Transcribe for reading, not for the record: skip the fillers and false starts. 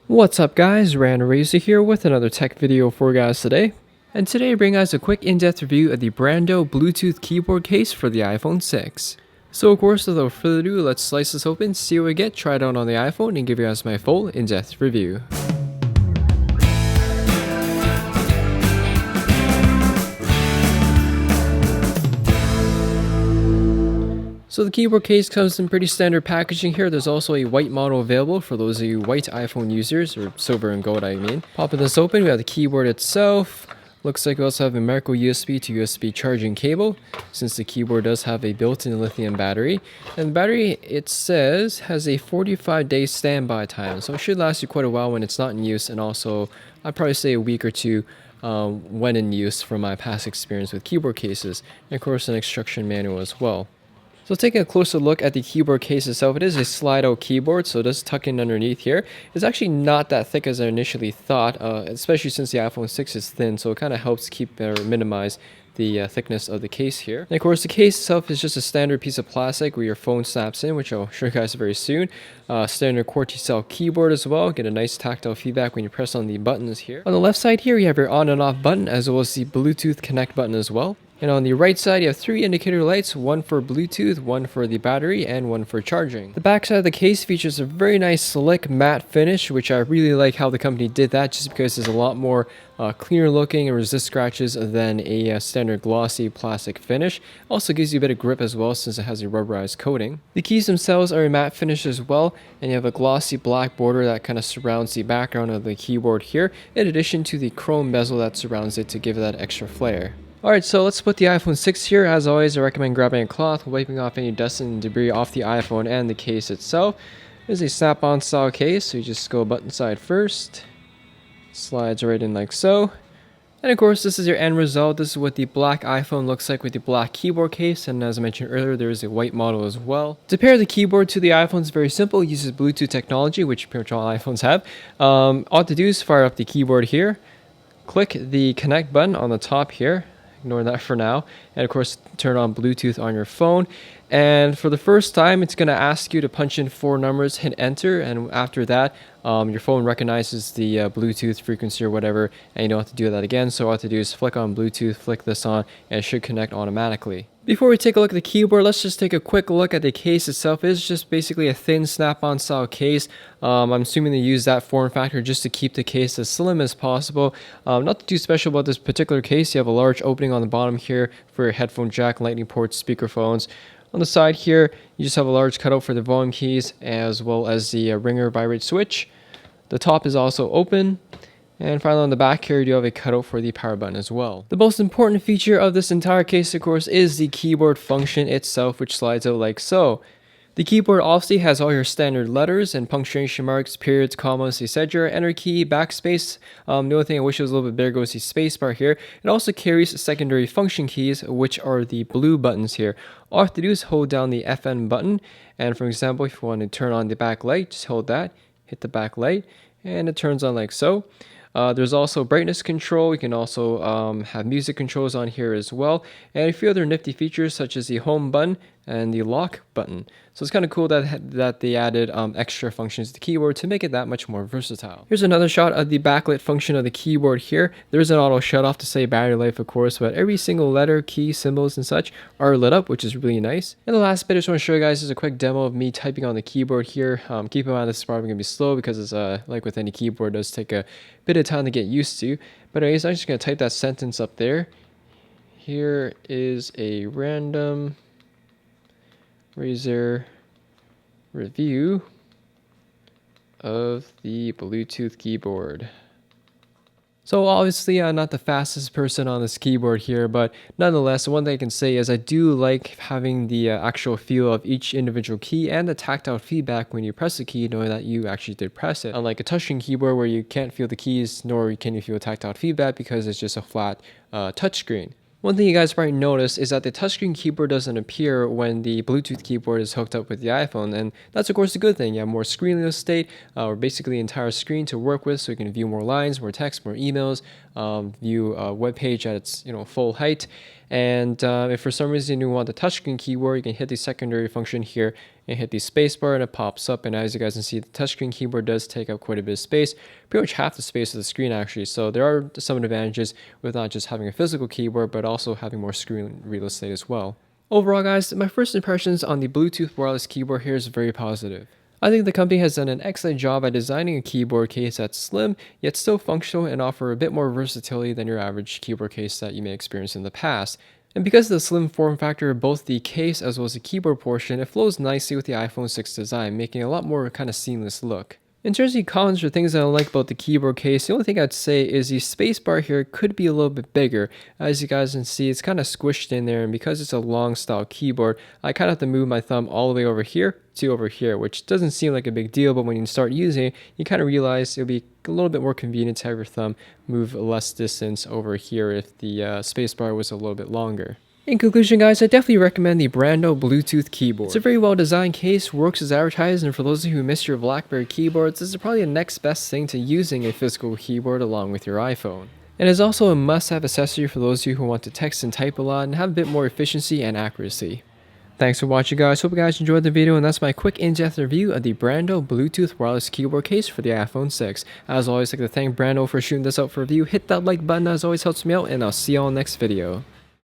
What's up guys, Razor here with another tech video for you guys today. And today I bring guys a quick in-depth review of the Brando Bluetooth keyboard case for the iPhone 6. So of course, without further ado, let's slice this open, see what we get, try it out on the iPhone, and give you guys my full in-depth review. So the keyboard case comes in pretty standard packaging here. There's also a white model available for those of you white iPhone users, or silver and gold I mean. Popping this open, we have the keyboard itself. Looks like we also have a micro USB to USB charging cable, since the keyboard does have a built-in lithium battery. And the battery, it says, has a 45-day standby time, so it should last you quite a while when it's not in use, and also I'd probably say a week or two when in use from my past experience with keyboard cases. And of course an instruction manual as well. So taking a closer look at the keyboard case itself, it is a slide-out keyboard, so it does tuck in underneath here. It's actually not that thick as I initially thought, especially since the iPhone 6 is thin, so it kind of helps keep or minimize the thickness of the case here. And of course, the case itself is just a standard piece of plastic where your phone snaps in, which I'll show you guys very soon. Standard QWERTY-style keyboard as well. Get a nice tactile feedback when you press on the buttons here. On the left side here, you have your on and off button, as well as the Bluetooth connect button as well. And on the right side, you have 3 indicator lights, one for Bluetooth, one for the battery, and one for charging. The back side of the case features a very nice slick matte finish, which I really like how the company did that, just because it's a lot more cleaner looking and resists scratches than a standard glossy plastic finish. Also gives you a bit of grip as well, since it has a rubberized coating. The keys themselves are a matte finish as well, and you have a glossy black border that kind of surrounds the background of the keyboard here, in addition to the chrome bezel that surrounds it to give it that extra flair. Alright, so let's put the iPhone 6 here. As always, I recommend grabbing a cloth, wiping off any dust and debris off the iPhone and the case itself. This is a snap-on style case, so you just go button side first. Slides right in like so. And of course, this is your end result. This is what the black iPhone looks like with the black keyboard case, and as I mentioned earlier, there is a white model as well. To pair the keyboard to the iPhone is very simple. It uses Bluetooth technology, which pretty much all iPhones have. All to do is fire up the keyboard here, click the connect button on the top here. Ignore that for now, and of course turn on Bluetooth on your phone. And for the first time, it's going to ask you to punch in 4 numbers, hit enter, and after that your phone recognizes the Bluetooth frequency or whatever, and you don't have to do that again. So all you have to do is flick on Bluetooth, flick this on, and it should connect automatically. Before we take a look at the keyboard, let's just take a quick look at the case itself. It's just basically a thin snap-on style case. I'm assuming they use that form factor just to keep the case as slim as possible. Nothing too special about this particular case. You have a large opening on the bottom here for your headphone jack, lightning ports, speakerphones. On the side here, you just have a large cutout for the volume keys, as well as the ringer vibrate switch. The top is also open. And finally, on the back here, you do have a cutout for the power button as well. The most important feature of this entire case, of course, is the keyboard function itself, which slides out like so. The keyboard obviously has all your standard letters and punctuation marks, periods, commas, etc. Enter key, backspace. The only thing I wish it was a little bit bigger was the space bar here. It also carries secondary function keys, which are the blue buttons here. All you have to do is hold down the FN button. And for example, if you want to turn on the backlight, just hold that, hit the backlight, and it turns on like so. There's also brightness control. You can also have music controls on here as well, and a few other nifty features such as the home button and the lock button. So it's kind of cool that they added extra functions to the keyboard to make it that much more versatile. Here's another shot of the backlit function of the keyboard here. There's an auto shut off to save battery life, of course, but every single letter, key, symbols, and such are lit up, which is really nice. And the last bit I just want to show you guys is a quick demo of me typing on the keyboard here. Keep in mind this is probably going to be slow because it's like with any keyboard, it does take a bit of time to get used to. But anyways, I'm just going to type that sentence up there. Here is a random Razer review of the Bluetooth keyboard. So obviously I'm not the fastest person on this keyboard here, but nonetheless, one thing I can say is I do like having the actual feel of each individual key and the tactile feedback when you press the key, knowing that you actually did press it. Unlike a touchscreen keyboard where you can't feel the keys, nor can you feel tactile feedback because it's just a flat touchscreen. One thing you guys probably notice is that the touchscreen keyboard doesn't appear when the Bluetooth keyboard is hooked up with the iPhone, and that's of course a good thing. You have more screen real estate, or basically the entire screen to work with, so you can view more lines, more text, more emails, view a web page at its full height, And if for some reason you want the touchscreen keyboard, you can hit the secondary function here and hit the spacebar and it pops up. And as you guys can see, the touchscreen keyboard does take up quite a bit of space, pretty much half the space of the screen actually. So there are some advantages with not just having a physical keyboard, but also having more screen real estate as well. Overall guys, my first impressions on the Bluetooth wireless keyboard here is very positive. I think the company has done an excellent job at designing a keyboard case that's slim, yet still functional and offer a bit more versatility than your average keyboard case that you may experience in the past. And because of the slim form factor of both the case as well as the keyboard portion, it flows nicely with the iPhone 6 design, making it a lot more kind of seamless look. In terms of cons or things I don't like about the keyboard case, the only thing I'd say is the spacebar here could be a little bit bigger. As you guys can see, it's kind of squished in there, and because it's a long style keyboard, I kind of have to move my thumb all the way over here to over here, which doesn't seem like a big deal, but when you start using it, you kind of realize it'll be a little bit more convenient to have your thumb move less distance over here if the spacebar was a little bit longer. In conclusion guys, I definitely recommend the Brando Bluetooth keyboard. It's a very well designed case, works as advertised, and for those of you who miss your BlackBerry keyboards, this is probably the next best thing to using a physical keyboard along with your iPhone. And is also a must-have accessory for those of you who want to text and type a lot and have a bit more efficiency and accuracy. Thanks for watching guys, hope you guys enjoyed the video, and that's my quick in-depth review of the Brando Bluetooth wireless keyboard case for the iPhone 6. As always, I'd like to thank Brando for shooting this out for review. Hit that like button, as always helps me out, and I'll see you all next video.